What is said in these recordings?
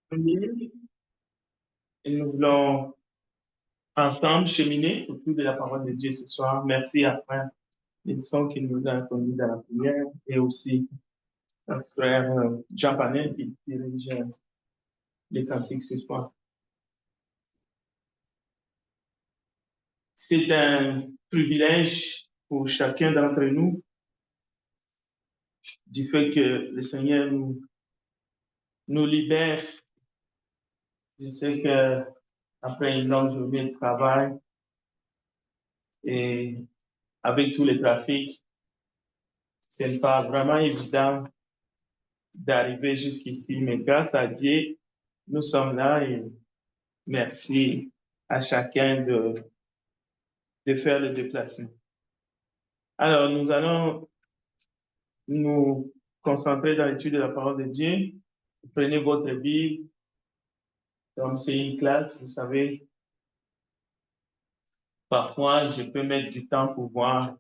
Et nous voulons ensemble cheminer autour de la parole de Dieu ce soir. Merci à Frère Nelson qui nous a conduits dans la prière et aussi à Frère Jean Panet qui dirige les cantiques ce soir. C'est un privilège pour chacun d'entre nous du fait que le Seigneur nous libère. Je sais que après une longue journée de travail et avec tous les trafics, ce n'est pas vraiment évident d'arriver jusqu'ici, mais grâce à Dieu, nous sommes là et merci à chacun de faire le déplacement. Alors, nous allons nous concentrer dans l'étude de la parole de Dieu. Prenez votre Bible, comme c'est une classe, vous savez, parfois je peux mettre du temps pour voir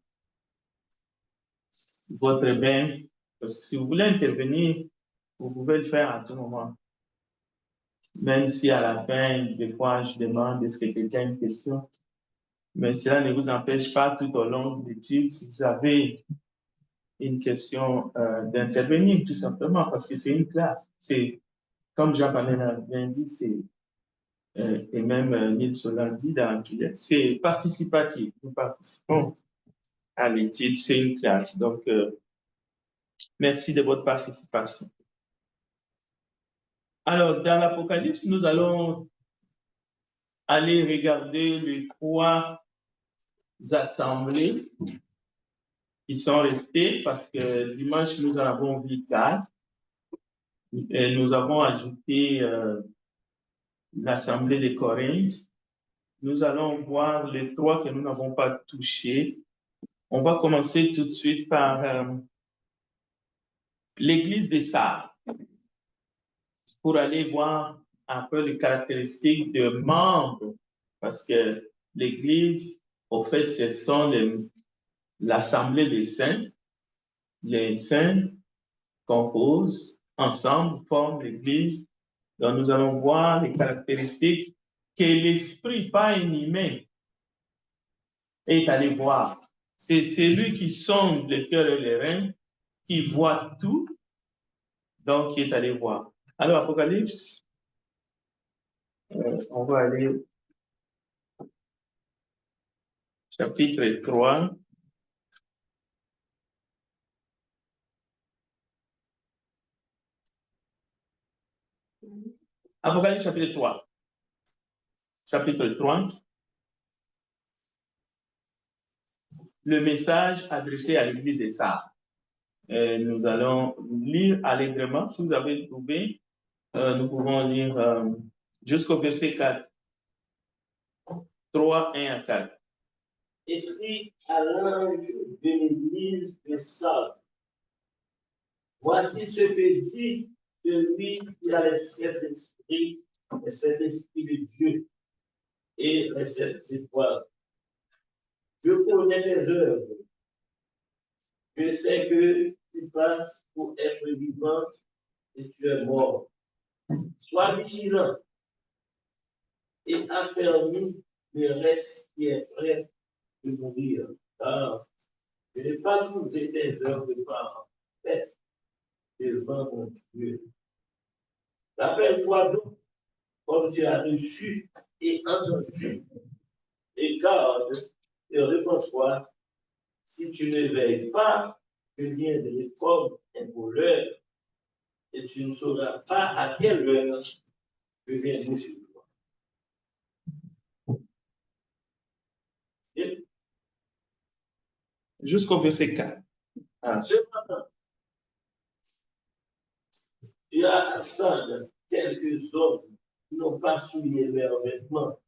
votre bain, parce que si vous voulez intervenir, vous pouvez le faire à tout moment. Même si à la fin, des fois, je demande est-ce que quelqu'un a une question. Mais cela ne vous empêche pas tout au long de l'étude, si vous avez une question, d'intervenir tout simplement, parce que c'est une classe. C'est, comme Jean-Paul a bien dit, et même Nils l'a dit dans c'est participatif. Nous participons à l'étude, c'est une classe. Donc, merci de votre participation. Alors, dans l'Apocalypse, nous allons aller regarder les 3 assemblées qui sont restées parce que dimanche, nous en avons vu 4. Et nous avons ajouté l'assemblée de Corinthe. Nous allons voir les 3 que nous n'avons pas touchés. On va commencer tout de suite par l'église des Sardes pour aller voir un peu les caractéristiques de membres parce que l'église, au fait, ce sont l'assemblée des saints. Les saints composent ensemble, forment l'Église. Donc, nous allons voir les caractéristiques que l'esprit, pas inhumain, est allé voir. C'est celui qui sonde le cœur et les reins, qui voit tout, donc qui est allé voir. Alors, Apocalypse, on va aller chapitre 3. Apocalypse chapitre 3. Chapitre 3. Le message adressé à l'église des Sardes. Nous allons lire allègrement. Si vous avez trouvé, nous pouvons lire jusqu'au verset 4. 3, 1 à 4. Écrit à l'ange de l'église de Sardes. Voici ce que dit celui qui a les 7 esprits, les 7 esprits de Dieu et les 7 étoiles. Je connais tes œuvres. Je sais que tu passes pour être vivant et tu es mort. Sois vigilant et affermis le reste qui est prêt de mourir. Car je n'ai pas trouvé tes œuvres par tête devant mon Dieu. Rappelle-toi donc, comme tu as reçu et entendu, et garde et réponds-toi, si tu ne veilles pas, je viens de l'époque un voleur, et tu ne sauras pas à quelle heure je viendrai sur toi. Jusqu'au verset 4. Cependant, tu as à Sardes quelques hommes qui n'ont pas souillé leurs vêtements.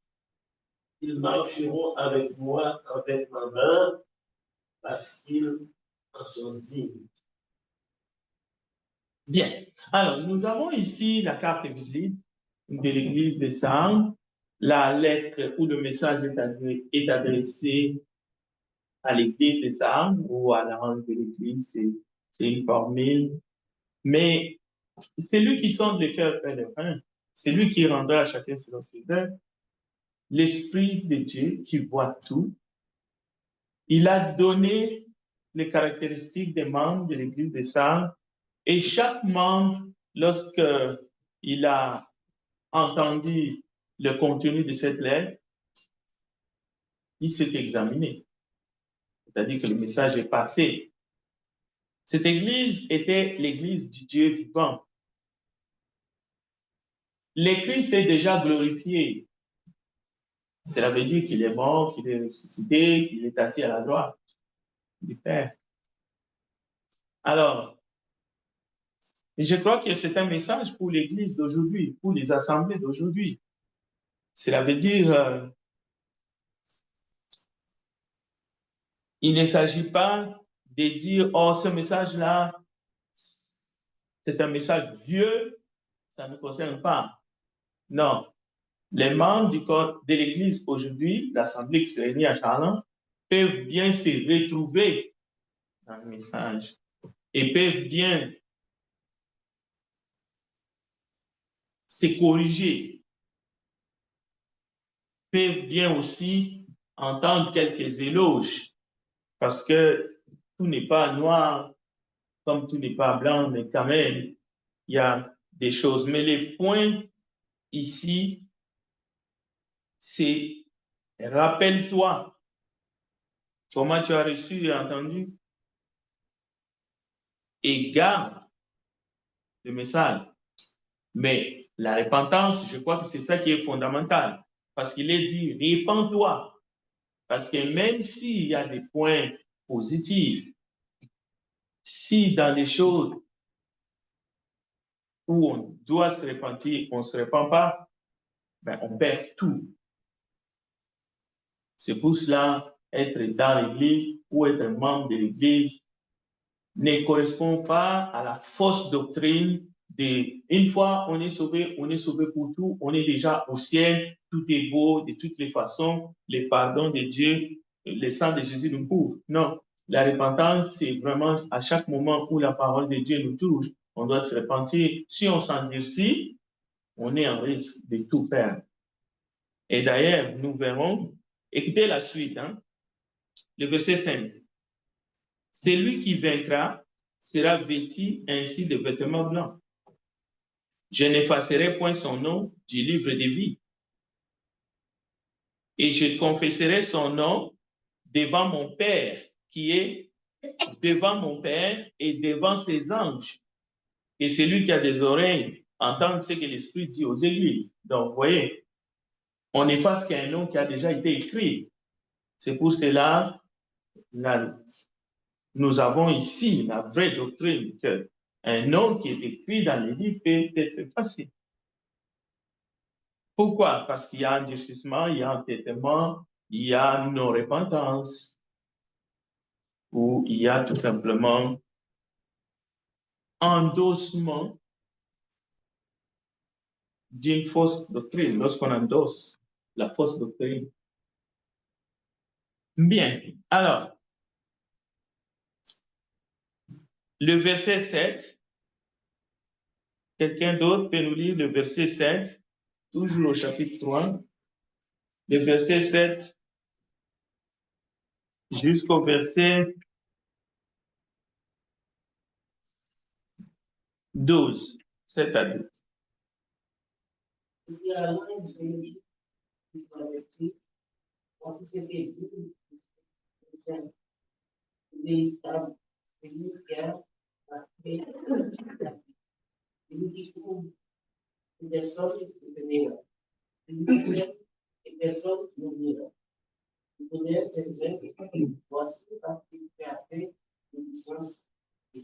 Ils marcheront avec moi en vêtements blancs parce qu'ils en sont dignes. Bien. Alors, nous avons ici la carte visite de l'église de Sardes. La lettre ou le message est adressé à l'église de Sardes ou à l'ange de l'église, c'est une formule. Mais celui qui sonde le cœur et le rein, C'est lui qui rendra à chacun selon ses œuvres. L'Esprit de Dieu qui voit tout. Il a donné les caractéristiques des membres de l'Église des Sardes et chaque membre, lorsqu'il a entendu le contenu de cette lettre, il s'est examiné. C'est-à-dire que le message est passé. Cette Église était l'Église du Dieu vivant. Le Christ est déjà glorifié. Cela veut dire qu'il est mort, qu'il est ressuscité, qu'il est assis à la droite du Père. Alors, je crois que c'est un message pour l'Église d'aujourd'hui, pour les assemblées d'aujourd'hui. Cela veut dire, il ne s'agit pas de dire, oh, ce message-là, c'est un message vieux, ça ne concerne pas. Non. Les membres du corps de l'Église aujourd'hui, l'Assemblée qui se réunit à Charlans, peuvent bien se retrouver dans le message et peuvent bien se corriger, peuvent bien aussi entendre quelques éloges, parce que tout n'est pas noir, comme tout n'est pas blanc, mais quand même, il y a des choses. Mais les points ici, c'est rappelle-toi comment tu as reçu et entendu et garde le message. Mais la repentance, je crois que c'est ça qui est fondamental. Parce qu'il est dit, répands-toi. Parce que même s'il y a des points positifs, si dans les choses où on doit se repentir, on ne se repent pas, ben on perd tout. C'est pour cela, être dans l'Église ou être membre de l'Église ne correspond pas à la fausse doctrine de une fois on est sauvé pour tout, on est déjà au ciel, tout est beau de toutes les façons, le pardon de Dieu, le sang de Jésus nous couvre. Non, la repentance, c'est vraiment à chaque moment où la parole de Dieu nous touche, on doit se repentir. Si on s'endurcit, on est en risque de tout perdre. Et d'ailleurs, nous verrons, écoutez la suite, le verset 5. Celui qui vaincra sera vêtu ainsi de vêtements blancs. Je n'effacerai point son nom du livre de vie. Et je confesserai son nom devant mon Père, qui est devant mon Père et devant ses anges. Et celui qui a des oreilles entend ce que l'Esprit dit aux églises. Donc, vous voyez, on efface qu'un nom qui a déjà été écrit. C'est pour cela nous avons ici la vraie doctrine qu'un nom qui est écrit dans les livres peut être effacé. Pourquoi? Parce qu'il y a un durcissement, il y a un entêtement, il y a une non-repentance, ou il y a tout simplement endossement d'une fausse doctrine, lorsqu'on endosse la fausse doctrine. Bien, alors, le verset 7, quelqu'un d'autre peut nous lire le verset 7, toujours au chapitre 3, le verset 7 jusqu'au verset 12, 7 à 12.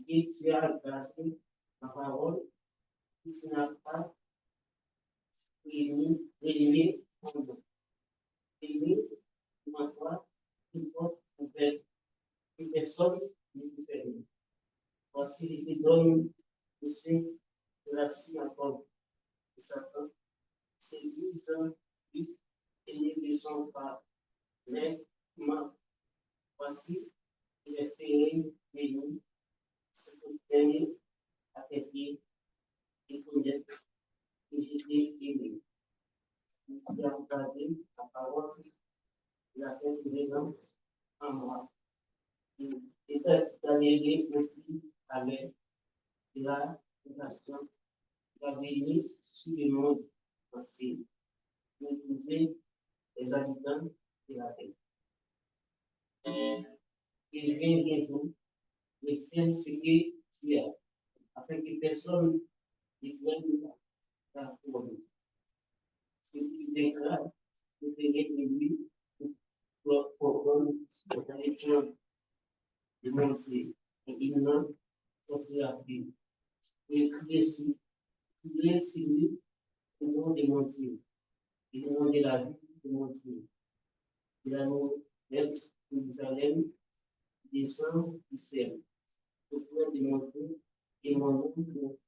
Et tu as regardé la parole, tu n'as pas aimé ton nom. Aimé, ma foi, une porte ouverte, une personne ne peut fermer. Voici, je te donne le sein de la synagogue de Satan, ces 10 ans vifs et ne le sont pas. Mais, voici, il est fermé de nous, se prosterner à tes pieds et connaître et jeter a regardé la parole de la persévérance en moi. Et d'adhérer aussi à l'aide de la relation d'avenir sur le monde entier, d'épouser les habitants de la terre. Il vient bientôt, retiens ce que tu as, afin que personne ne prenne ta couronne. Ce qui déclare de venir de lui pour la lecture du monde, et il n'en sortira plus. Et crier sur lui au nom de mon Dieu, et au nom de la vie de mon Dieu. Il a nous d'être Jérusalem, descend du ciel, auprès de mon Dieu et mon nom.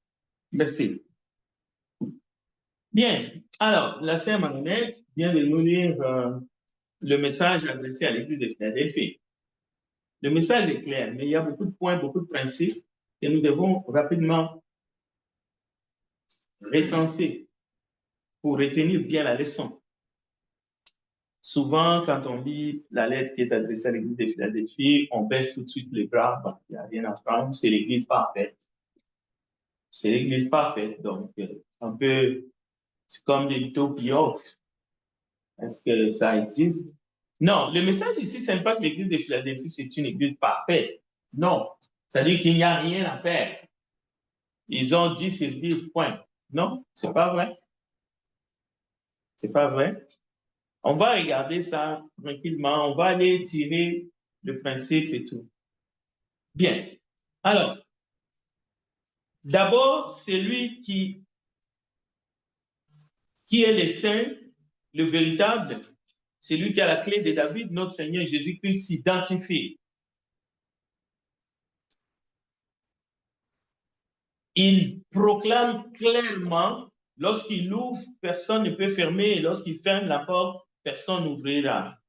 Merci. Bien. Alors, la sœur Marinette vient de nous lire le message adressé à l'église de Philadelphie. Le message est clair, mais il y a beaucoup de points, beaucoup de principes que nous devons rapidement recenser pour retenir bien la leçon. Souvent, quand on lit la lettre qui est adressée à l'église de Philadelphie, on baisse tout de suite les bras. Bon, il n'y a rien à prendre, c'est l'église parfaite. C'est l'église parfaite, donc un peu, c'est comme des utopiotes. Est-ce que ça existe? Non, le message ici, ce n'est pas que l'église de Philadelphie, c'est une église parfaite. Non, ça dit qu'il n'y a rien à faire. Ils ont 10 sur 10 points. Non, c'est pas vrai. C'est pas vrai. On va regarder ça tranquillement. On va aller tirer le principe et tout. Bien. Alors, d'abord, celui qui est le saint, le véritable, c'est lui qui a la clé de David, notre Seigneur Jésus-Christ s'identifie. Il proclame clairement, lorsqu'il ouvre, personne ne peut fermer, et lorsqu'il ferme la porte, personne n'ouvrira.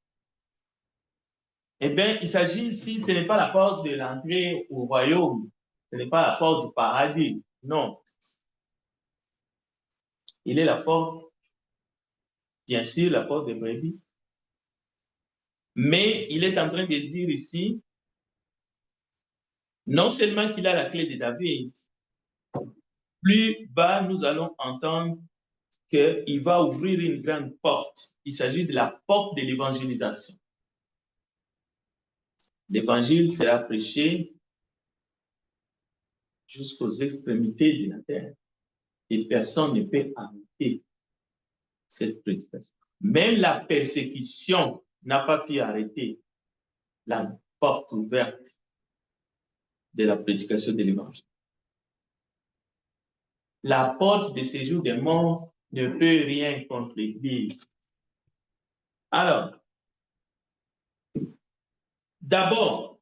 Eh bien, il s'agit ici, ce n'est pas la porte de l'entrée au royaume, ce n'est pas la porte du paradis, non. Il est la porte, bien sûr, la porte des brebis. Mais il est en train de dire ici, non seulement qu'il a la clé de David, plus bas, nous allons entendre qu'il va ouvrir une grande porte. Il s'agit de la porte de l'évangélisation. L'évangile sera prêché jusqu'aux extrémités de la terre. Et personne ne peut arrêter cette prédication. Même la persécution n'a pas pu arrêter la porte ouverte de la prédication de l'évangile. La porte de séjour des morts ne peut rien contre l'Église. Alors, d'abord,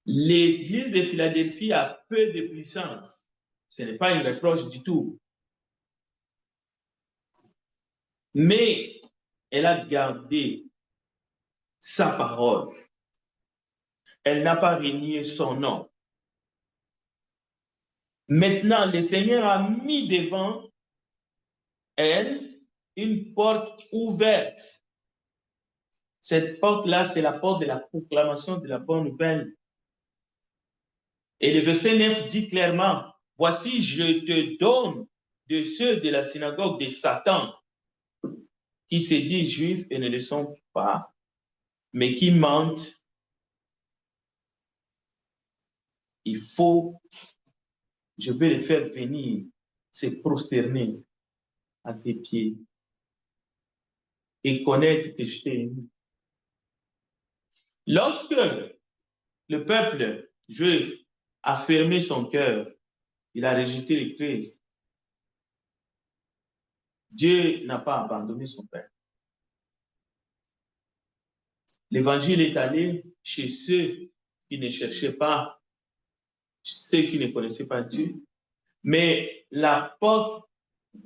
l'Église de Philadelphie a peu de puissance. Ce n'est pas une reproche du tout. Mais elle a gardé sa parole. Elle n'a pas renié son nom. Maintenant, le Seigneur a mis devant elle une porte ouverte. Cette porte-là, c'est la porte de la proclamation de la bonne nouvelle. Et le verset 9 dit clairement, « Voici, je te donne de ceux de la synagogue de Satan qui se disent juifs et ne le sont pas, mais qui mentent. Il faut, je vais les faire venir, se prosterner à tes pieds et connaître que je t'ai aimé. » Lorsque le peuple juif a fermé son cœur, il a rejeté le Christ, Dieu n'a pas abandonné son peuple. L'évangile est allé chez ceux qui ne cherchaient pas, ceux qui ne connaissaient pas Dieu, mais la porte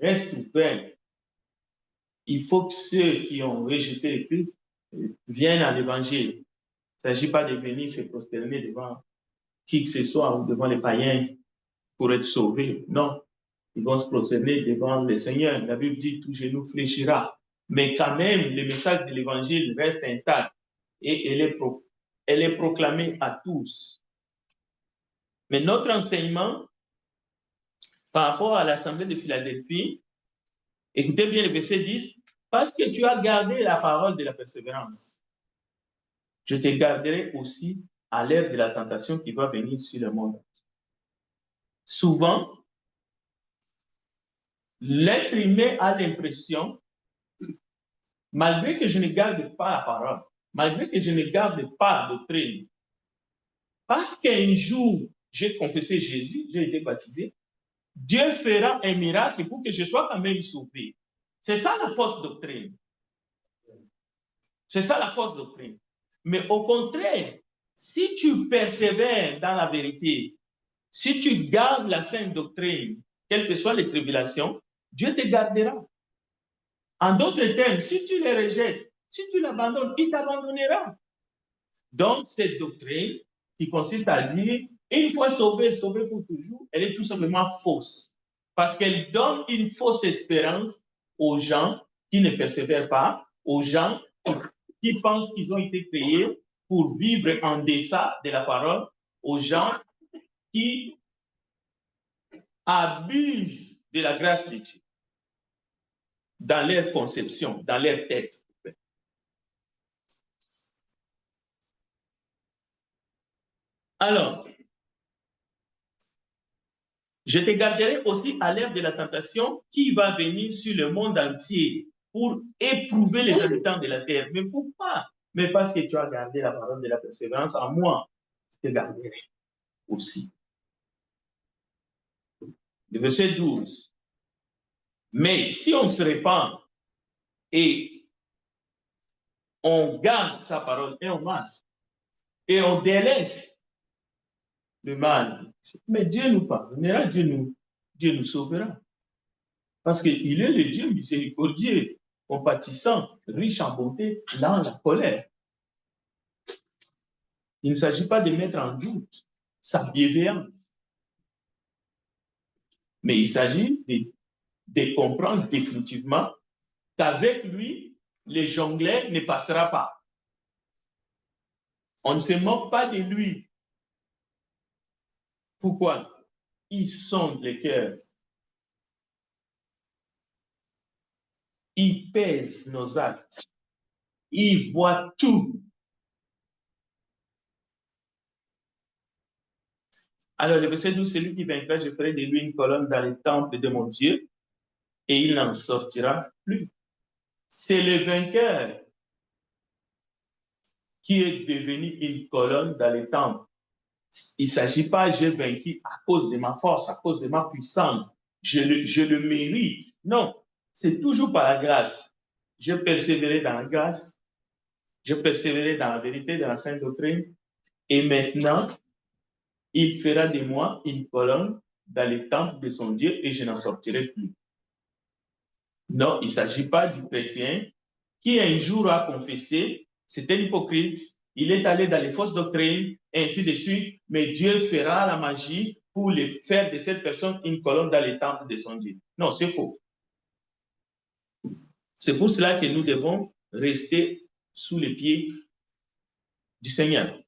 reste ouverte. Il faut que ceux qui ont rejeté le Christ viennent à l'évangile. Il ne s'agit pas de venir se prosterner devant qui que ce soit ou devant les païens pour être sauvés. Non. ils vont se prosterner devant le Seigneur. La Bible dit tout genou fléchira. Mais quand même, le message de l'évangile reste intact et elle est proclamée à tous. Mais notre enseignement par rapport à l'Assemblée de Philadelphie, écoutez bien le verset 10, parce que tu as gardé la parole de la persévérance, je te garderai aussi à l'ère de la tentation qui va venir sur le monde. Souvent, l'être humain a l'impression, malgré que je ne garde pas la parole, malgré que je ne garde pas la doctrine, parce qu'un jour, j'ai confessé Jésus, j'ai été baptisé, Dieu fera un miracle pour que je sois quand même sauvé. C'est ça la fausse doctrine. C'est ça la fausse doctrine. Mais au contraire, si tu persévères dans la vérité, si tu gardes la sainte doctrine, quelles que soient les tribulations, Dieu te gardera. En d'autres termes, si tu les rejettes, si tu l'abandonnes, il t'abandonnera. Donc, cette doctrine qui consiste à dire, une fois sauvé, sauvé pour toujours, elle est tout simplement fausse. Parce qu'elle donne une fausse espérance aux gens qui ne persévèrent pas, aux gens qui pensent qu'ils ont été créés pour vivre en deçà de la parole, aux gens qui abusent de la grâce de Dieu dans leur conception, dans leur tête. Alors, je te garderai aussi à l'ère de la tentation qui va venir sur le monde entier pour éprouver les habitants de la terre. Mais pourquoi? Mais parce que tu as gardé la parole de la persévérance en moi, je te garderai aussi. Le verset 12. Mais si on se répand et on garde sa parole et on marche et on délaisse le mal, mais Dieu nous pardonnera, Dieu nous sauvera. Parce qu'il est le Dieu miséricordieux, compatissant, riche en bonté, dans la colère. Il ne s'agit pas de mettre en doute sa bienveillance, mais il s'agit de comprendre définitivement qu'avec lui, le jongleur ne passera pas. On ne se moque pas de lui. Pourquoi? Il sonde les cœurs. Il pèse nos actes. Il voit tout. Alors, le verset 12, celui qui vaincra, je ferai de lui une colonne dans le temple de mon Dieu et il n'en sortira plus. C'est le vainqueur qui est devenu une colonne dans le temple. Il ne s'agit pas, j'ai vaincu à cause de ma force, à cause de ma puissance. Je le mérite. Non, c'est toujours par la grâce. Je persévérais dans la grâce, je persévérais dans la vérité, dans la sainte doctrine, et maintenant, il fera de moi une colonne dans le temple de son Dieu et je n'en sortirai plus. Non, il ne s'agit pas du chrétien qui un jour a confessé, c'était hypocrite, il est allé dans les fausses doctrines, et ainsi de suite, mais Dieu fera la magie pour faire de cette personne une colonne dans le temple de son Dieu. Non, c'est faux. C'est pour cela que nous devons rester sous les pieds du Seigneur.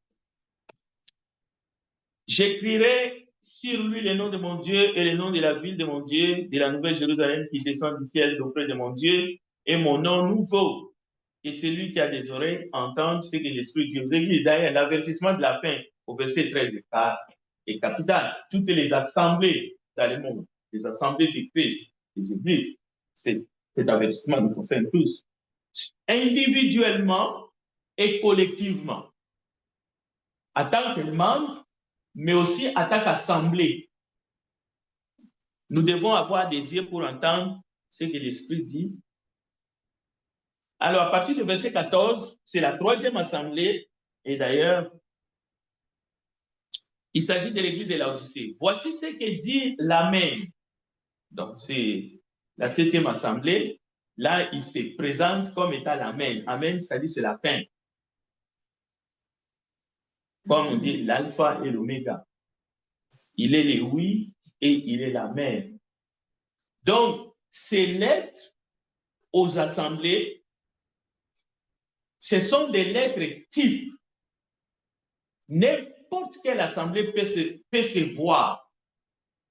J'écrirai sur lui le nom de mon Dieu et le nom de la ville de mon Dieu, de la nouvelle Jérusalem qui descend du ciel d'auprès de mon Dieu, et mon nom nouveau. Et celui qui a des oreilles entende ce que l'Esprit Dieu dit. D'ailleurs, l'avertissement de la fin au verset 13 est capital. Toutes les assemblées dans le monde, les assemblées de Christ, les églises, cet avertissement nous concerne tous, individuellement et collectivement. En tant que membre, mais aussi en tant qu'assemblée. Nous devons avoir des yeux pour entendre ce que l'Esprit dit. Alors, à partir du verset 14, c'est la troisième assemblée, et d'ailleurs, il s'agit de l'église de Laodicée. Voici ce que dit l'Amen. Donc, c'est la 7e assemblée. Là, il se présente comme étant l'Amen. Amen, c'est-à-dire c'est la fin. Comme on dit, l'alpha et l'oméga. Il est le oui et il est l'Amen. Donc, ces lettres aux assemblées, ce sont des lettres types. N'importe quelle assemblée peut se voir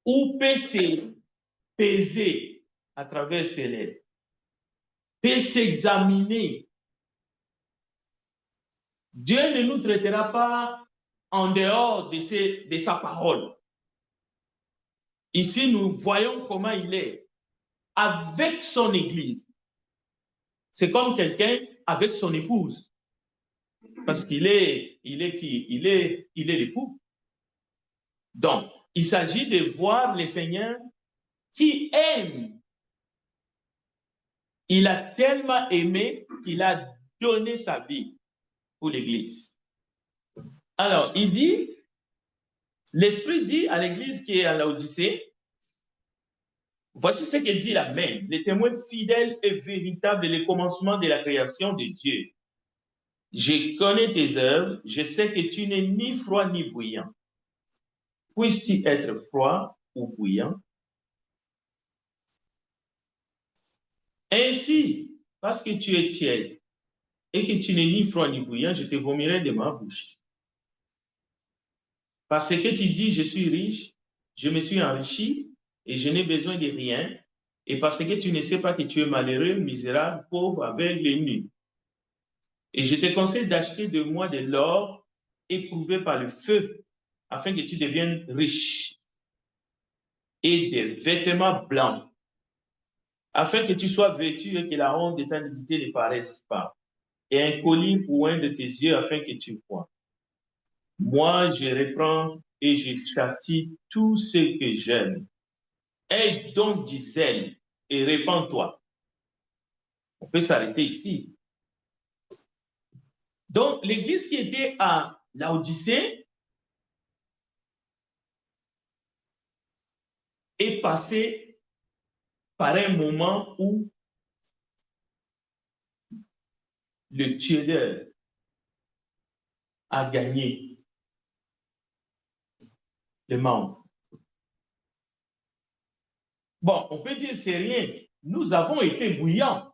ou peut se peser à travers ces lettres, peut s'examiner. Dieu ne nous traitera pas en dehors de sa parole. Ici, nous voyons comment il est avec son Église. C'est comme quelqu'un avec son épouse. Parce qu'il est qui? Il est l'époux. Donc, il s'agit de voir le Seigneur qui aime. Il a tellement aimé qu'il a donné sa vie pour l'Église. Alors, il dit, l'Esprit dit à l'Église qui est à Laodicée, voici ce que dit l'Amen, le témoin fidèle et véritable des commencements de la création de Dieu. Je connais tes œuvres, je sais que tu n'es ni froid ni bouillant. Puisses-tu être froid ou bouillant? Ainsi, parce que tu es tiède et que tu n'es ni froid ni bouillant, je te vomirai de ma bouche. Parce que tu dis, je suis riche, je me suis enrichi et je n'ai besoin de rien. Et parce que tu ne sais pas que tu es malheureux, misérable, pauvre, aveugle et nu. Et je te conseille d'acheter de moi de l'or éprouvé par le feu, afin que tu deviennes riche, et des vêtements blancs, afin que tu sois vêtu et que la honte de ta nudité ne paraisse pas, et un collier pour un de tes yeux, afin que tu vois. Moi, je reprends et je châtie tout ce que j'aime. Aie donc du zèle et répands-toi. On peut s'arrêter ici. Donc, l'église qui était à Laodicée est passée par un moment où le tueur a gagné les membres. Bon, on peut dire c'est rien. Nous avons été bouillants.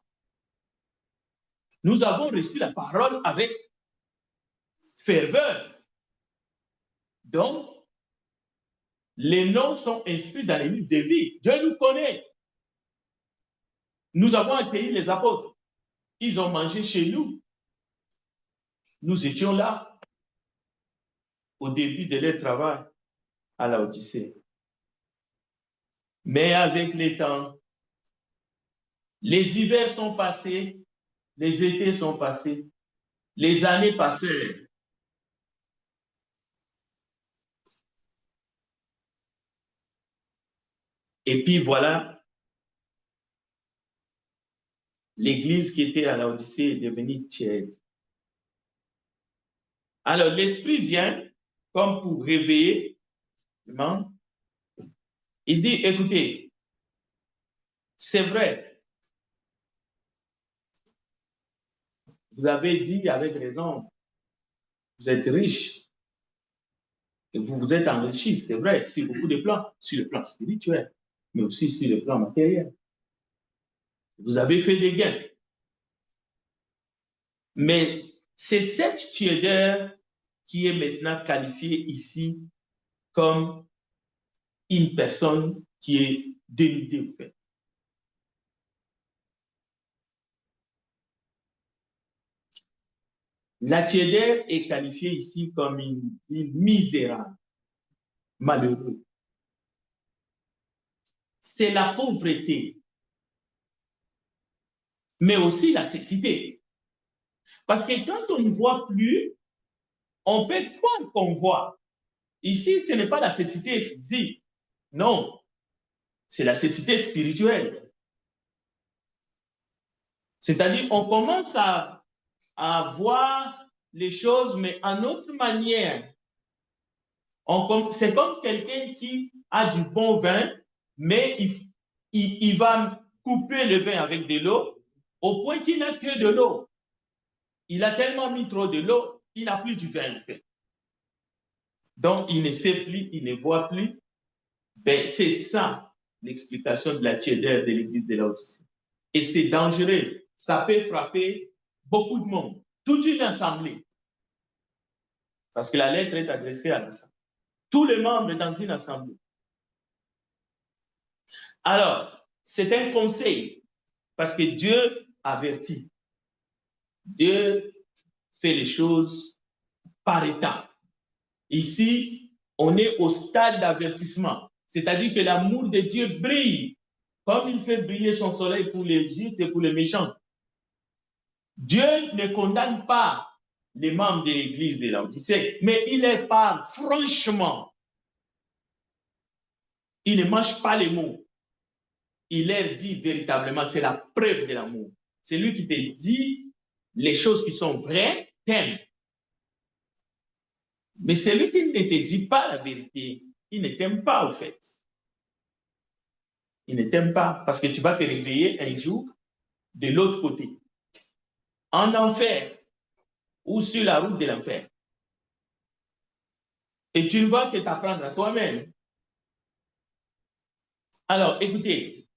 Nous avons reçu la parole avec ferveur. Donc, les noms sont inscrits dans les livres de vie. Dieu nous connaît. Nous avons accueilli les apôtres. Ils ont mangé chez nous. Nous étions là au début de leur travail à Laodicée. Mais avec les temps, les hivers sont passés, les étés sont passés, les années passèrent. Et puis voilà, l'église qui était à Laodicée est devenue tiède. Alors l'Esprit vient comme pour réveiller le monde. Il dit, écoutez, c'est vrai, vous avez dit avec raison, vous êtes riche, et vous vous êtes enrichi, c'est vrai, sur beaucoup de plans, sur le plan spirituel, mais aussi sur le plan matériel. Vous avez fait des gains. Mais c'est cette tiédeur qui est maintenant qualifiée ici comme une personne qui est dénudée au fait. La tiédeur est qualifiée ici comme une misérable, malheureux. C'est la pauvreté, mais aussi la cécité. Parce que quand on ne voit plus, on peut croire qu'on voit. Ici, ce n'est pas la cécité physique, non, c'est la cécité spirituelle. C'est-à-dire, on commence à voir les choses, mais en autre manière. C'est comme quelqu'un qui a du bon vin, mais il va couper le vin avec de l'eau, au point qu'il n'a que de l'eau. Il a tellement mis trop de l'eau, il n'a plus du vin. Donc, il ne sait plus, il ne voit plus. Ben, c'est ça, l'explication de la tiédeur de l'église de Laodicée. Et c'est dangereux. Ça peut frapper beaucoup de monde, toute une assemblée. Parce que la lettre est adressée à l'assemblée. Tous les membres dans une assemblée. Alors, c'est un conseil, parce que Dieu avertit. Dieu fait les choses par étapes. Ici, on est au stade d'avertissement, c'est-à-dire que l'amour de Dieu brille, comme il fait briller son soleil pour les justes et pour les méchants. Dieu ne condamne pas les membres de l'église de Laodicée, mais il les parle franchement. Il ne mange pas les mots. Il leur dit véritablement, c'est la preuve de l'amour. C'est lui qui te dit les choses qui sont vraies, t'aime. Mais celui qui ne te dit pas la vérité, il ne t'aime pas, au fait. Il ne t'aime pas parce que tu vas te réveiller un jour de l'autre côté, en enfer ou sur la route de l'enfer. Et tu ne vas que t'apprendre à toi-même. Alors, écoutez,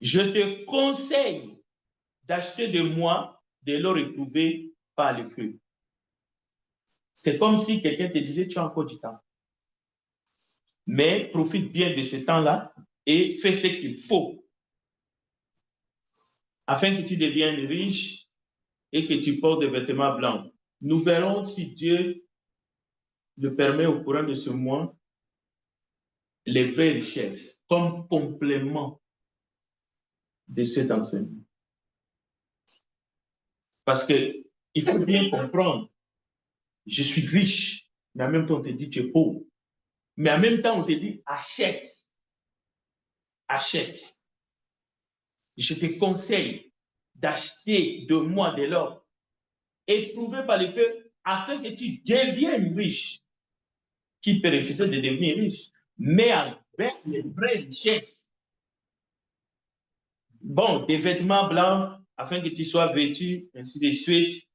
je te conseille d'acheter de moi de l'or éprouvé par le feu. C'est comme si quelqu'un te disait, tu as encore du temps. Mais profite bien de ce temps-là et fais ce qu'il faut afin que tu deviennes riche et que tu portes des vêtements blancs. Nous verrons si Dieu le permet au courant de ce mois les vraies richesses comme complément de cet enseignement. Parce que il faut bien comprendre, je suis riche, mais en même temps on te dit tu es pauvre. Mais en même temps on te dit achète. Achète. Je te conseille d'acheter de moi de l'or éprouvé par le feu afin que tu deviennes riche. Qui peut refuser de devenir riche? Mais avec les vraies richesses. Bon, des vêtements blancs afin que tu sois vêtu, ainsi de suite.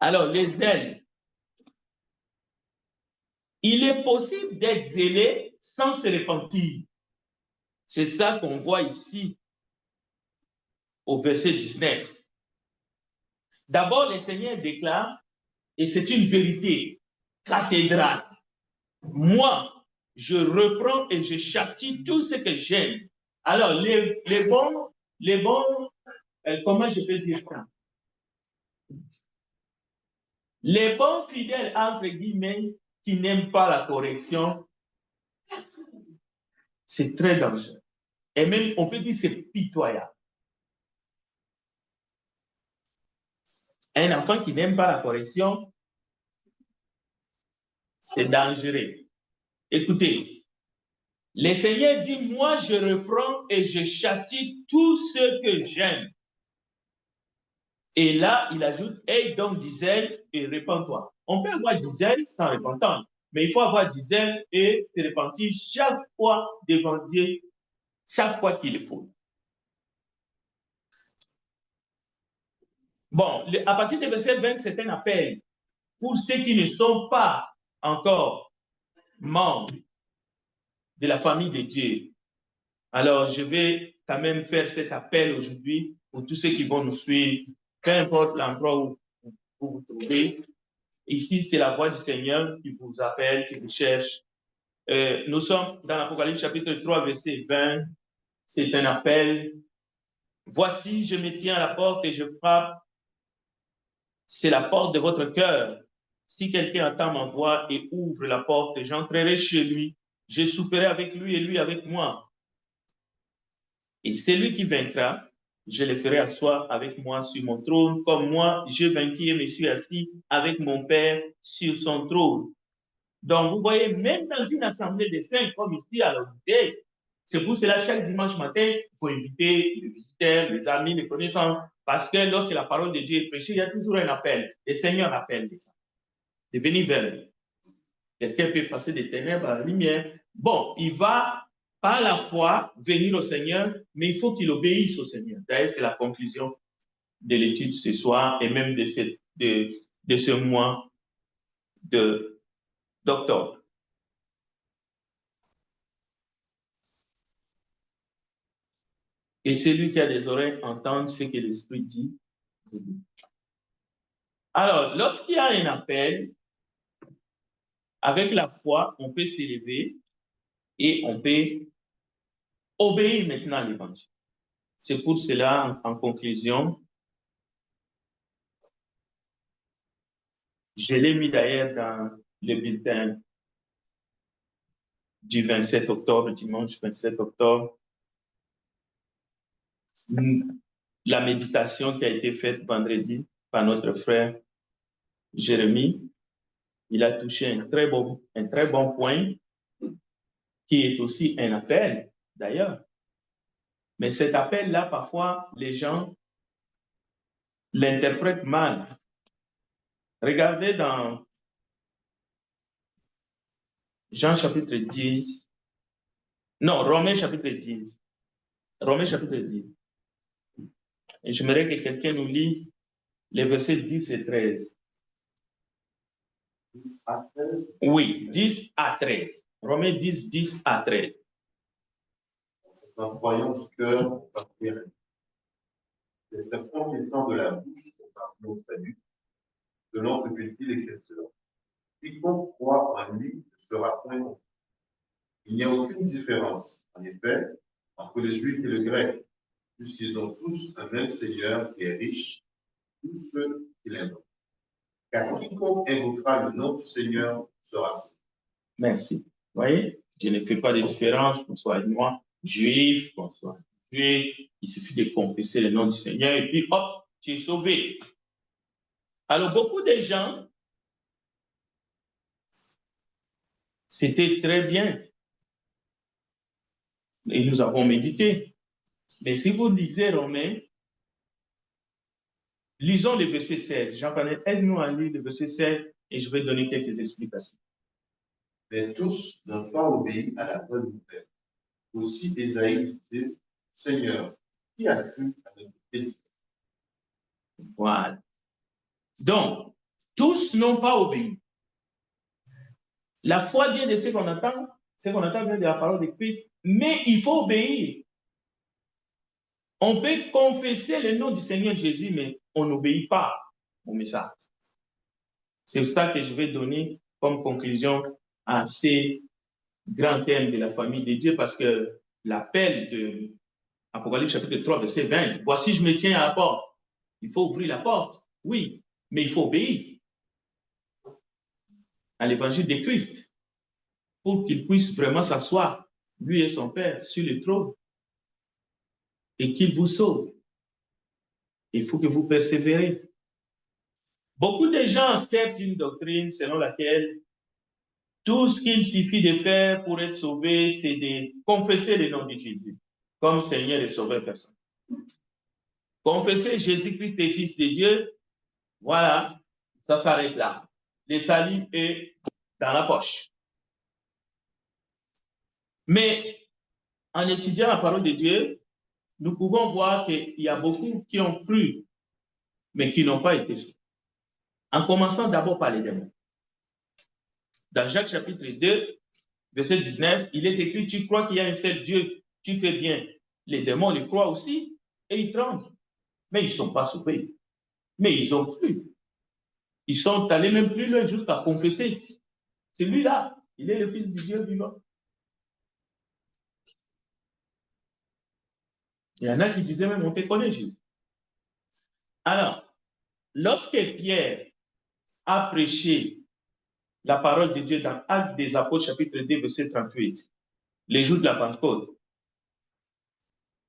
Alors, les zèles. Il est possible d'être zélé sans se repentir. C'est ça qu'on voit ici au verset 19. D'abord, le Seigneur déclare, et c'est une vérité cathédrale, moi, je reprends et je châtie tout ce que j'aime. Alors, les bons, comment je peux dire ça? Les bons fidèles, entre guillemets, qui n'aiment pas la correction, c'est très dangereux. Et même, on peut dire c'est pitoyable. Un enfant qui n'aime pas la correction, c'est dangereux. Écoutez, le Seigneur dit, moi je reprends et je châtie tout ce que j'aime. Et là, il ajoute, aie donc du zèle et répands-toi. On peut avoir du zèle sans repentance, mais il faut avoir du zèle et se repentir chaque fois devant Dieu, chaque fois qu'il le faut. Bon, à partir du verset 20, c'est un appel pour ceux qui ne sont pas encore membres de la famille de Dieu. Alors, je vais quand même faire cet appel aujourd'hui pour tous ceux qui vont nous suivre, peu importe l'endroit où vous vous trouvez. Ici, c'est la voix du Seigneur qui vous appelle, qui vous cherche. Nous sommes dans l'Apocalypse chapitre 3, verset 20. C'est un appel. Voici, je me tiens à la porte et je frappe. C'est la porte de votre cœur. Si quelqu'un entend ma voix et ouvre la porte, j'entrerai chez lui. Je souperai avec lui et lui avec moi. Et celui qui vaincra, je le ferai asseoir avec moi sur mon trône, comme moi, je vainquis et me suis assis avec mon Père sur son trône. Donc, vous voyez, même dans une assemblée de saints comme ici à l'unité, c'est pour cela chaque dimanche matin, il faut inviter les visiteurs, les amis, les connaissances, parce que lorsque la parole de Dieu est prêchée, il y a toujours un appel. Le Seigneur appelle les gens de venir vers lui. Quelqu'un peut passer des ténèbres à la lumière. Bon, il va par la foi venir au Seigneur, mais il faut qu'il obéisse au Seigneur. D'ailleurs, c'est la conclusion de l'étude ce soir et même de ce mois d'octobre. Et celui qui a des oreilles entende ce que l'Esprit dit. Alors, lorsqu'il y a un appel, avec la foi, on peut s'élever et on peut obéir maintenant à l'Évangile. C'est pour cela, en conclusion, je l'ai mis d'ailleurs dans le bulletin du 27 octobre, dimanche 27 octobre, la méditation qui a été faite vendredi par notre frère Jérémie. Il a touché un très bon point, qui est aussi un appel, d'ailleurs. Mais cet appel-là, parfois, les gens l'interprètent mal. Regardez dans Jean chapitre 10, non, Romains chapitre 10. Romains chapitre 10. Et j'aimerais que quelqu'un nous lit les versets 10 et 13. 10 à 13? Oui, 10 à 13. Romains 10, 10 à 13. C'est en croyant du cœur au pardon. C'est en confessant de la bouche au pardon au salut. Selon ce que dit l'Écriture. Quiconque croit en lui ne sera point confus. Il n'y a aucune différence, en effet, entre le juif et le grec, puisqu'ils ont tous un même Seigneur qui est riche, tous ceux qui l'invoquent. Car quiconque invoquera le nom du Seigneur sera sauvé. Merci. Vous voyez, je ne fais pas de différence, qu'on soit moi, juif, qu'on soit juif. Il suffit de confesser le nom du Seigneur et puis hop, tu es sauvé. Alors, beaucoup de gens, c'était très bien. Et nous avons médité. Mais si vous lisez Romains, lisons le verset 16. Jean-Paul, aide-nous à lire le verset 16 et je vais donner quelques explications. Mais tous n'ont pas obéi à la bonne nouvelle. Aussi Ésaïe dit-il, Seigneur, qui a cru à notre prédication? Voilà. Donc, tous n'ont pas obéi. La foi vient de ce qu'on entend vient de la parole de Christ, mais il faut obéir. On peut confesser le nom du Seigneur Jésus, mais on n'obéit pas au message. C'est ça que je vais donner comme conclusion à ces grands thèmes de la famille de Dieu, parce que l'appel de Apocalypse chapitre 3, verset 20, voici je me tiens à la porte. Il faut ouvrir la porte, oui, mais il faut obéir à l'évangile de Christ pour qu'il puisse vraiment s'asseoir, lui et son Père, sur le trône et qu'il vous sauve. Il faut que vous persévérez. Beaucoup de gens acceptent une doctrine selon laquelle tout ce qu'il suffit de faire pour être sauvé, c'est de confesser le nom de Jésus comme Seigneur et Sauveur personnel. Confesser Jésus-Christ est Fils de Dieu, voilà, ça s'arrête là. Le salut est dans la poche. Mais en étudiant la parole de Dieu, nous pouvons voir qu'il y a beaucoup qui ont cru, mais qui n'ont pas été sauvés. En commençant d'abord par les démons. Dans Jacques chapitre 2, verset 19, il est écrit, tu crois qu'il y a un seul Dieu, tu fais bien. Les démons le croient aussi et ils tremblent. Mais ils ne sont pas sauvés. Mais ils ont cru. Ils sont allés même plus loin jusqu'à confesser. Celui-là, il est le Fils du Dieu vivant. Il y en a qui disaient même, on te connaît, Jésus. Alors, lorsque Pierre a prêché la parole de Dieu dans Actes des Apôtres, chapitre 2, verset 38, les jours de la Pentecôte,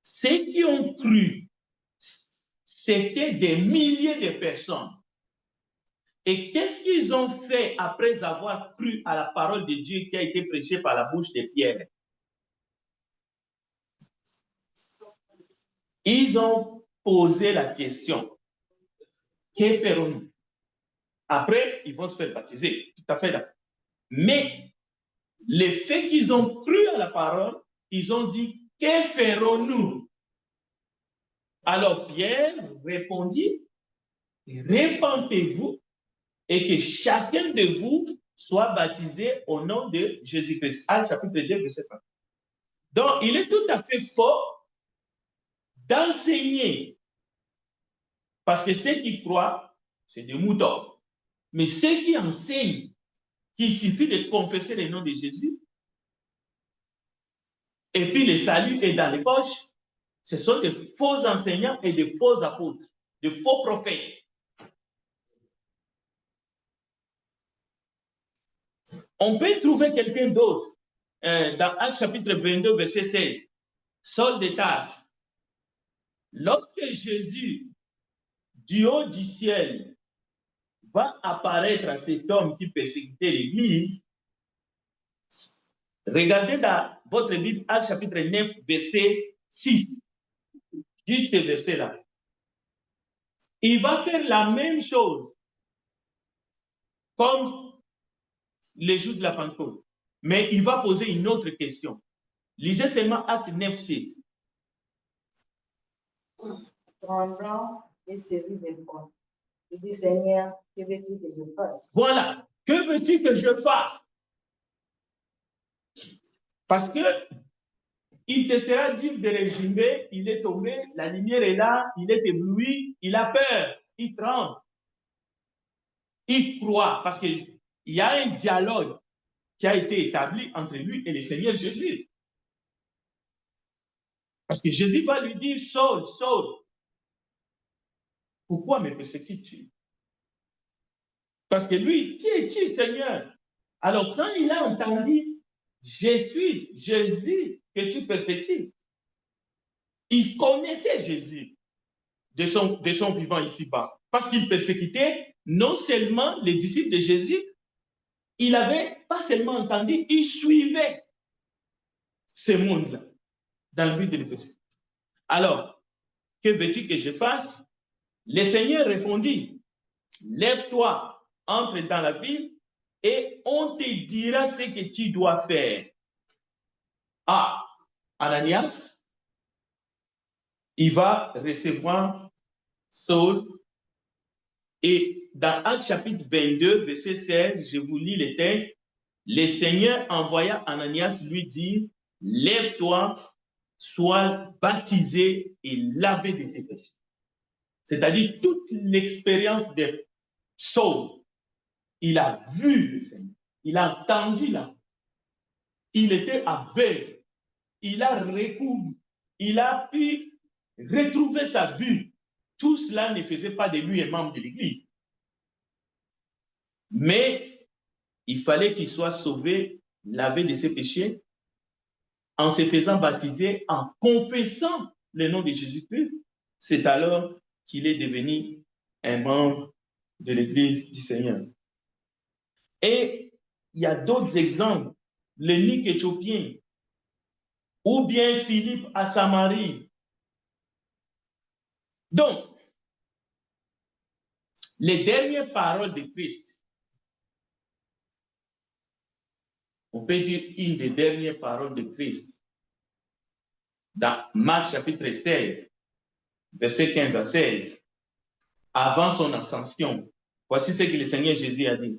ceux qui ont cru, c'était des milliers de personnes. Et qu'est-ce qu'ils ont fait après avoir cru à la parole de Dieu qui a été prêchée par la bouche de Pierre? Ils ont posé la question, que ferons-nous? Après, ils vont se faire baptiser, tout à fait d'accord. Mais le fait qu'ils ont cru à la parole, ils ont dit, que ferons-nous? Alors Pierre répondit, répentez-vous et que chacun de vous soit baptisé au nom de Jésus-Christ. Actes chapitre 2, verset 1. Donc, il est tout à fait faux d'enseigner. Parce que ceux qui croient, c'est des moutons. Mais ceux qui enseignent qu'il suffit de confesser le nom de Jésus, et puis le salut est dans les poches, ce sont des faux enseignants et des faux apôtres, de faux prophètes. On peut trouver quelqu'un d'autre dans Actes chapitre 22, verset 16. Saul de Tarse. Lorsque Jésus, du haut du ciel, va apparaître à cet homme qui persécutait l'Église, regardez dans votre Bible, Actes chapitre 9, verset 6. Juste ce verset-là. Il va faire la même chose comme les jours de la Pentecôte. Mais il va poser une autre question. Lisez seulement Actes 9, 6. Tremblant et saisi d'effroi. Il dit, Seigneur, que veux-tu que je fasse? Voilà. Que veux-tu que je fasse? Parce que il te sera dur de résumer, il est tombé, la lumière est là, il est ébloui, il a peur, il tremble. Il croit, parce qu'il y a un dialogue qui a été établi entre lui et le Seigneur Jésus. Parce que Jésus va lui dire, Saul, Saul, pourquoi me persécutes-tu? Parce que lui, qui es-tu, Seigneur? Alors, quand il a entendu, je suis Jésus que tu persécutes, il connaissait Jésus de son vivant ici-bas. Parce qu'il persécutait non seulement les disciples de Jésus, il n'avait pas seulement entendu, il suivait ce monde-là dans le but de le persécuter. Alors, que veux-tu que je fasse? Le Seigneur répondit, lève-toi, entre dans la ville et on te dira ce que tu dois faire. Ah, Ananias, il va recevoir Saul et dans Actes chapitre 22, verset 16, je vous lis les textes, le Seigneur envoya Ananias lui dire, lève-toi, sois baptisé et lavé de tes péchés. C'est-à-dire toute l'expérience de Saul, il a vu le Seigneur, il a entendu la voix, il était aveugle, il a recouvert, il a pu retrouver sa vue. Tout cela ne faisait pas de lui un membre de l'Église. Mais il fallait qu'il soit sauvé, lavé de ses péchés, en se faisant baptiser, en confessant le nom de Jésus-Christ. C'est alors qu'il est devenu un membre de l'Église du Seigneur. Et il y a d'autres exemples. L'eunuque éthiopien, ou bien Philippe à Samarie. Donc, les dernières paroles de Christ, on peut dire une des dernières paroles de Christ, dans Marc chapitre 16, verset 15 à 16, avant son ascension. Voici ce que le Seigneur Jésus a dit.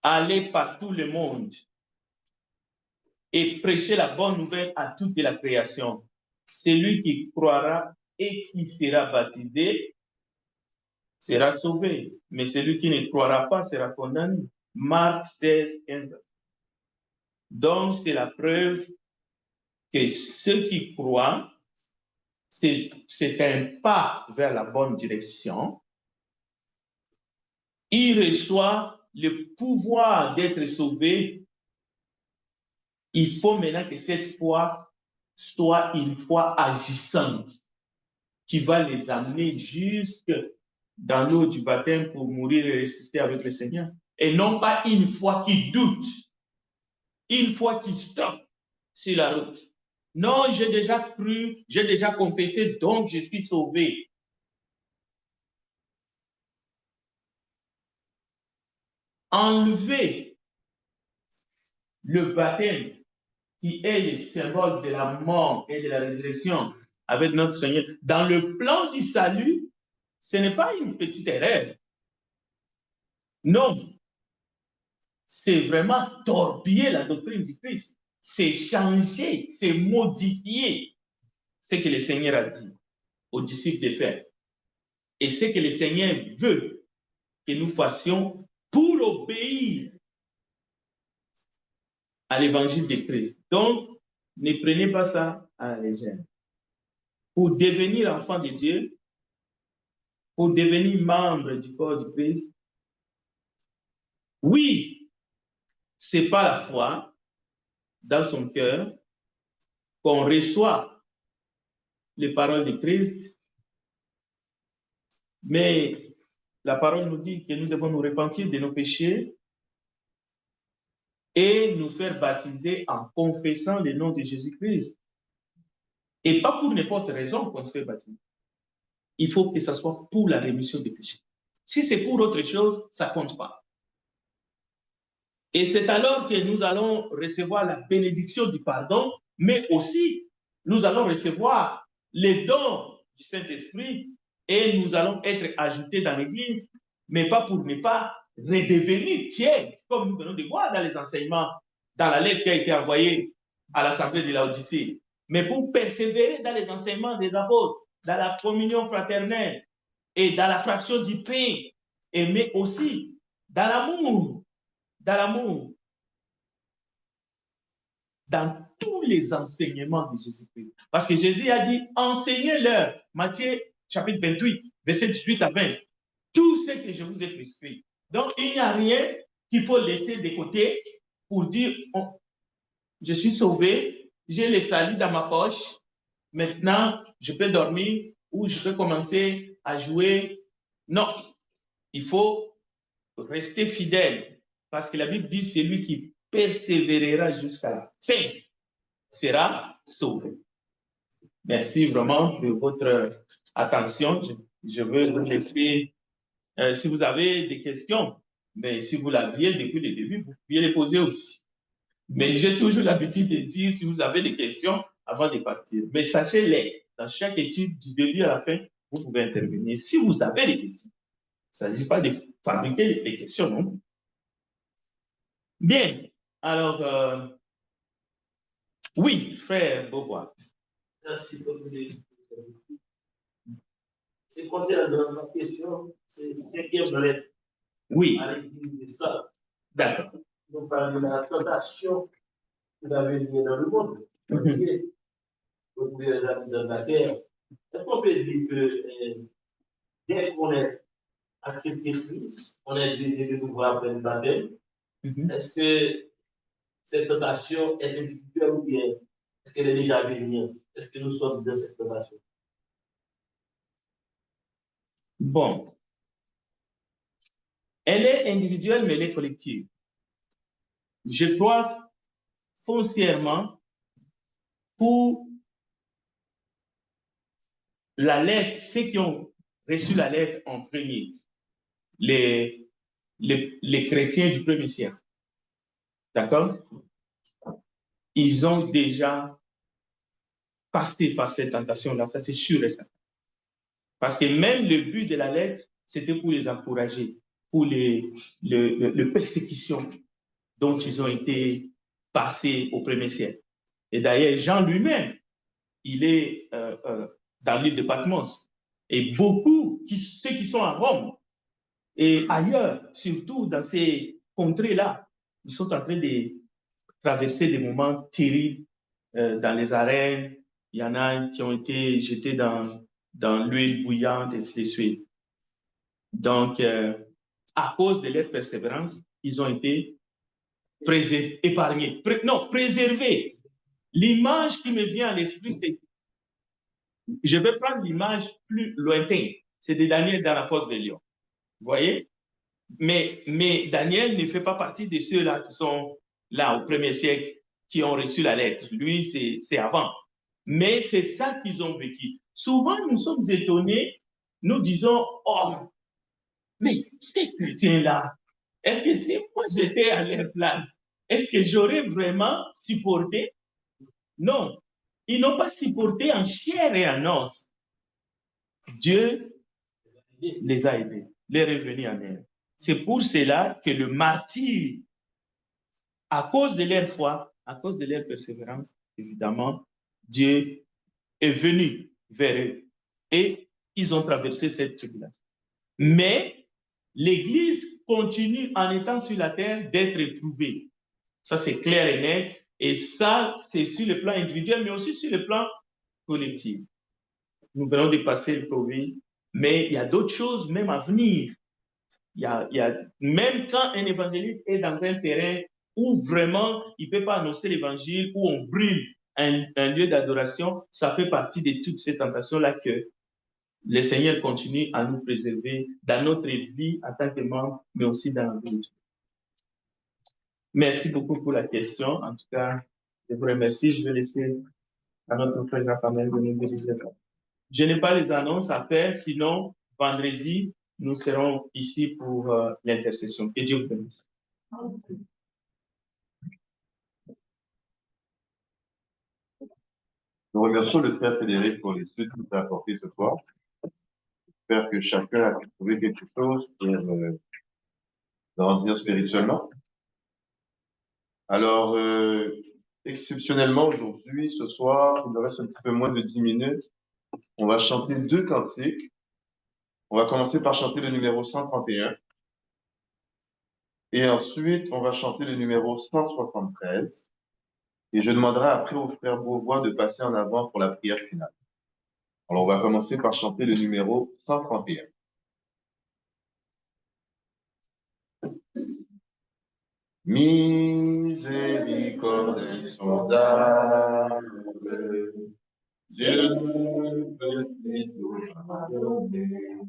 Allez par tout le monde et prêchez la bonne nouvelle à toute la création. Celui qui croira et qui sera baptisé sera sauvé, mais celui qui ne croira pas sera condamné. Marc 16, 15. Donc, c'est la preuve que ceux qui croient, c'est un pas vers la bonne direction. Il reçoit le pouvoir d'être sauvé. Il faut maintenant que cette foi soit une foi agissante qui va les amener jusque dans l'eau du baptême pour mourir et ressusciter avec le Seigneur. Et non pas une foi qui doute, une foi qui stoppe sur la route. Non, j'ai déjà cru, j'ai déjà confessé, donc je suis sauvé. Enlever le baptême qui est le symbole de la mort et de la résurrection avec notre Seigneur dans le plan du salut, ce n'est pas une petite erreur. Non. C'est vraiment torpiller la doctrine du Christ. C'est changer, c'est modifier. ce que le Seigneur a dit aux disciples de faire et ce que le Seigneur veut que nous fassions pour obéir à l'évangile de Christ. Donc, ne prenez pas ça à la légère. Pour devenir enfant de Dieu, pour devenir membre du corps de Christ, oui, c'est pas la foi dans son cœur qu'on reçoit les paroles de Christ, mais la parole nous dit que nous devons nous repentir de nos péchés et nous faire baptiser en confessant le nom de Jésus-Christ. Et pas pour n'importe raison qu'on se fait baptiser. Il faut que ce soit pour la rémission des péchés. Si c'est pour autre chose, ça ne compte pas. Et c'est alors que nous allons recevoir la bénédiction du pardon, mais aussi nous allons recevoir les dons du Saint-Esprit et nous allons être ajoutés dans l'Église, mais pas pour ne pas redevenir tiers, comme nous venons de voir dans les enseignements, dans la lettre qui a été envoyée à l'Assemblée de Laodicée, mais pour persévérer dans les enseignements des apôtres, dans la communion fraternelle et dans la fraction du pain, mais aussi dans l'amour, dans tous les enseignements de Jésus-Christ. Parce que Jésus a dit, enseignez-leur, Matthieu chapitre 28, verset 18 à 20, tout ce que je vous ai prescrit. Donc, il n'y a rien qu'il faut laisser de côté pour dire, oh, je suis sauvé, j'ai les salis dans ma poche, maintenant, je peux dormir ou je peux commencer à jouer. Non, il faut rester fidèle parce que la Bible dit celui qui persévérera jusqu'à la fin sera sauvé. Merci vraiment de votre attention. Je veux vous laisser, si vous avez des questions, mais si vous l'aviez depuis le début, vous pouviez les poser aussi. Mais j'ai toujours l'habitude de dire si vous avez des questions avant de partir. Mais sachez-les, dans chaque étude, du début à la fin, vous pouvez intervenir. Si vous avez des questions, il ne s'agit pas de fabriquer des questions, non? Bien, alors, oui, frère Beauvoir. Merci beaucoup. C'est concernant la question, c'est cinquième lettre. Oui. À l'église de ça. D'accord. Nous parlons de la tentation qui va venir dans le monde. Vous pouvez les amis dans la terre. Est-ce qu'on peut dire que dès qu'on est accepté Christ, on est obligé de nous voir après le baptême? Est-ce que cette tentation est individuelle ou bien est-ce qu'elle est déjà à venir? Est-ce que nous sommes dans cette tentation? Bon. Elle est individuelle, mais elle est collective. Je crois foncièrement pour la lettre, ceux qui ont reçu la lettre en premier, les chrétiens du premier siècle. D'accord? Ils ont déjà passé par cette tentation-là, ça c'est sûr et certain. Parce que même le but de la lettre, c'était pour les encourager, pour les persécutions dont ils ont été passés au premier siècle. Et d'ailleurs, Jean lui-même, il est dans l'île de Patmos. Et beaucoup, ceux qui sont à Rome et ailleurs, surtout dans ces contrées-là, ils sont en train de traverser des moments terribles dans les arènes. Il y en a qui ont été jetés dans l'huile bouillante, et ainsi de suite. Donc, à cause de leur persévérance, ils ont été épargnés. Préservés. L'image qui me vient à l'esprit, c'est... Je vais prendre l'image plus lointaine. C'est de Daniel dans la fosse de lion. Vous voyez? Mais Daniel ne fait pas partie de ceux-là qui sont là au premier siècle, qui ont reçu la lettre. Lui, c'est avant. Mais c'est ça qu'ils ont vécu. Souvent, nous sommes étonnés. Nous disons, oh, mais ces chrétiens-là, est-ce que si moi j'étais à leur place, est-ce que j'aurais vraiment supporté? Non. Ils n'ont pas supporté en chair et en os. Dieu les a aidés, les revenus en aide. C'est pour cela que le martyr, à cause de leur foi, à cause de leur persévérance, évidemment, Dieu est venu vers eux et ils ont traversé cette tribulation. Mais l'Église continue en étant sur la terre d'être éprouvée. Ça, c'est clair et net. Et ça, c'est sur le plan individuel, mais aussi sur le plan collectif. Nous venons de passer le Covid, mais il y a d'autres choses même à venir. Même quand un évangéliste est dans un terrain où vraiment il ne peut pas annoncer l'évangile, où on brûle un lieu d'adoration, ça fait partie de toutes ces tentations-là que le Seigneur continue à nous préserver dans notre vie en tant que membres, mais aussi dans la vie. Merci beaucoup pour la question. En tout cas, je vous remercie. Je vais laisser à notre frère Raphaël de nous diriger. Je n'ai pas les annonces à faire, sinon, vendredi, nous serons ici pour l'intercession. Que Dieu vous bénisse. Nous remercions le frère Frédéric pour les suites qu'il nous a apportées ce soir. J'espère que chacun a trouvé quelque chose pour grandir spirituellement. Alors, exceptionnellement, aujourd'hui, ce soir, il nous reste un petit peu moins de 10 minutes. On va chanter 2 cantiques. On va commencer par chanter le numéro 131. Et ensuite, on va chanter le numéro 173. Et je demanderai après au frère Beauvois de passer en avant pour la prière finale. Alors, on va commencer par chanter le numéro 131. Miséricorde insondable, Dieu peut tout pardonner.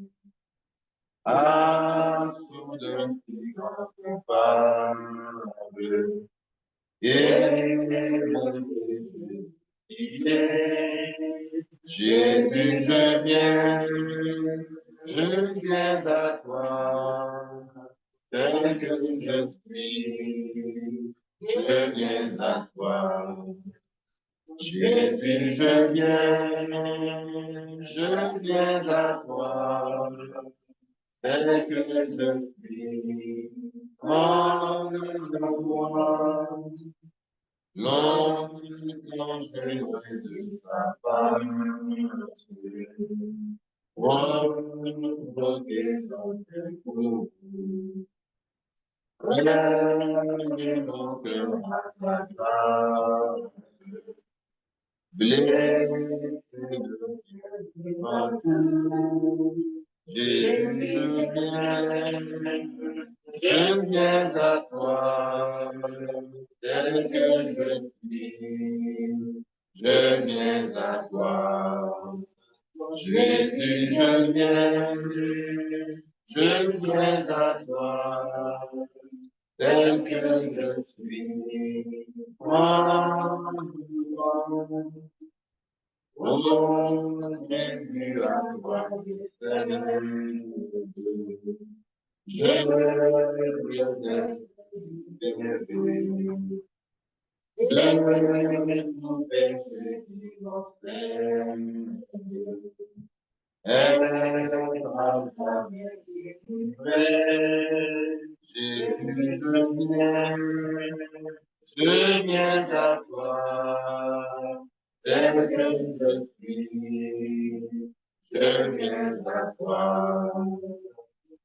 À soudain si grand coupable, et Jésus, je viens à toi, tel que je suis, je viens à toi. Jésus, je viens à toi, tel que je suis, prends-moi. Longtemps je loin de sa face, provoquer son secours. Prenez mon cœur à sa grâce, blessé de partout. Jésus, je viens à toi, tel que je suis, je viens à toi. Jésus, je viens à toi, tel que je suis. Prends-moi. Oh, Jésus, à toi, je viens tout péché innocent. Jésus, je viens à toi, tel que je suis, je viens à toi.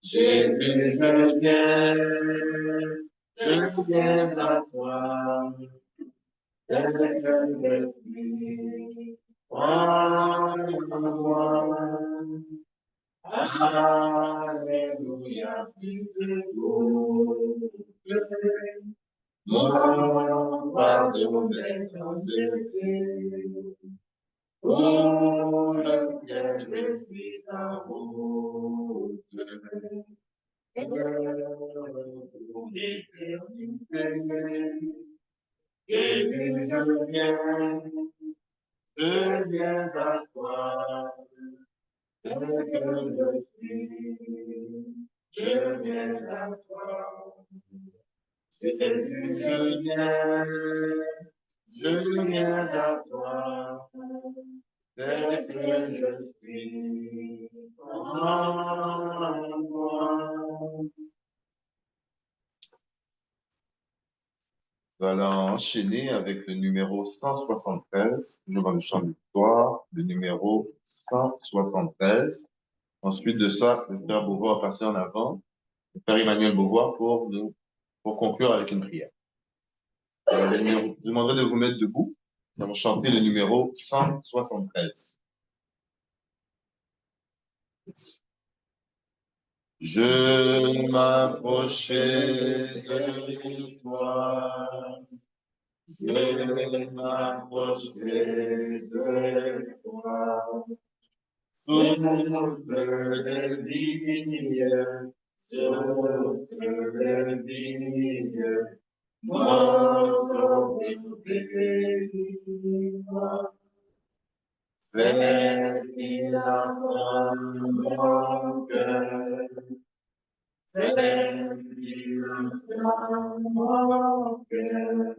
Jésus, je viens à toi, tel que je suis. Prends-moi. Alléluia, plus de doute. Mon pardon est enlevé. Pour le ciel, je suis en route. Pour l'éternité, Jésus, je viens à toi. Tel que je suis, je viens à toi. Jésus, je viens à toi. Tel que je suis, prends-moi. Nous allons enchaîner avec le numéro 173, toujours dans le champ de l'histoire, le numéro 173. Ensuite de ça, le frère Beauvoir va passer en avant, le frère Emmanuel Beauvoir pour conclure avec une prière. Je demanderai de vous mettre debout. Nous allons chanter le numéro 173. Je m'approchais de toi. Je m'approchais de toi. Source de vie, source de vie. Mon sauveur, fais qu'il entende mon cœur. Fais qu'il entende mon cœur.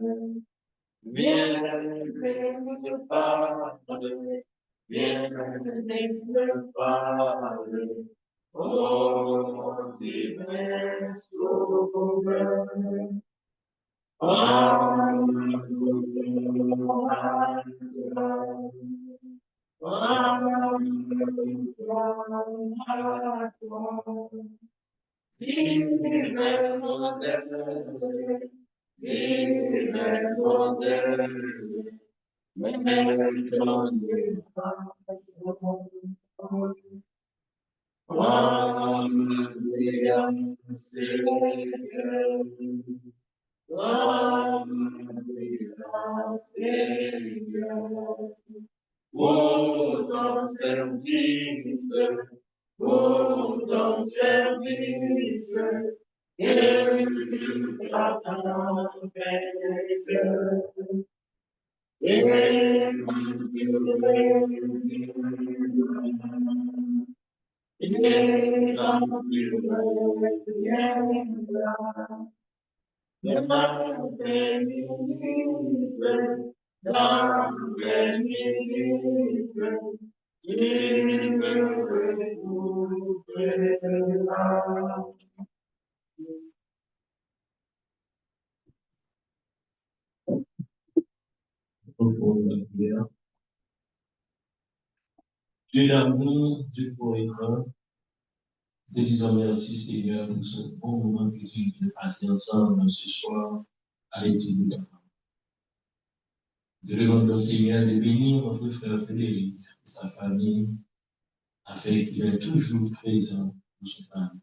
Viens me parler, viens me parler. Oh, mon divin sauveur. Oh, ton service, oh, ton service, et tu t'attends Dieu d'amour, Dieu pour écran, te disons merci Seigneur pour ce bon moment que tu nous fais passer ensemble ce soir à l'étude de ta parole. Je demande au Seigneur de bénir notre frère Frédéric et sa famille, afin qu'il est toujours présent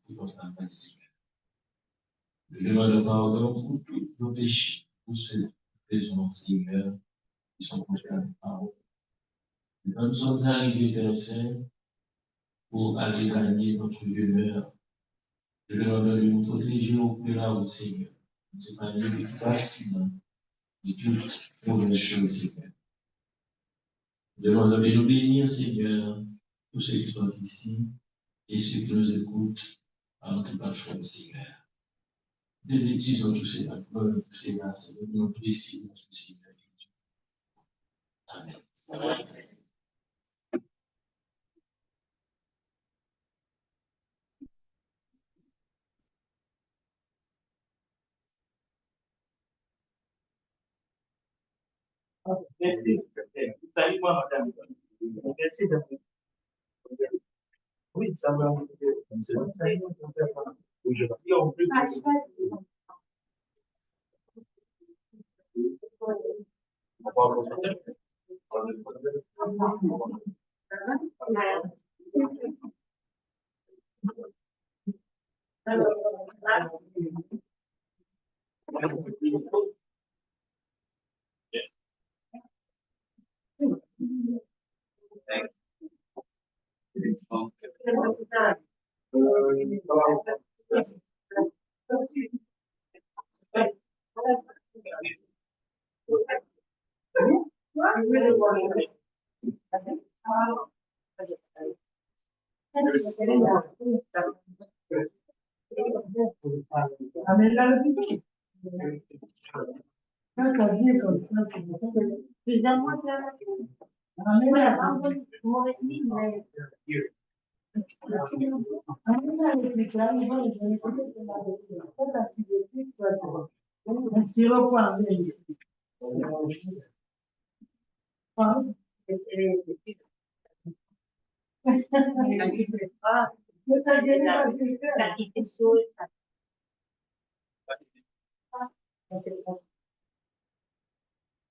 pour notre travail, Seigneur. Je demande pardon pour tous nos péchés, pour ceux qui faisons, Seigneur, qui sont contre la parole. Et quand nous sommes arrivés, Père Saint, pour aller gagner notre demeure, je demande de nous protéger au plus là haut, Seigneur, de te parler de tout accident, de toute mauvaise chose, Seigneur. Je demande de nous bénir, Seigneur, tous ceux qui sont ici et ceux qui nous écoutent par notre plateforme, Seigneur. De bêtises tous ces paroles, tous ces masses, de nous préciser, Seigneur. Amen. Amen. Merci. Salut-moi, madame. Merci d'avoir. Oui, ça va. Ça y est, on peut faire. Aujourd'hui, on peut.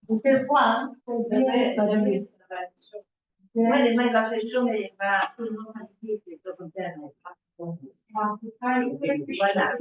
Usted Juan, Vale, ma la persone va sono partite dopo internet. Ma fai guarda.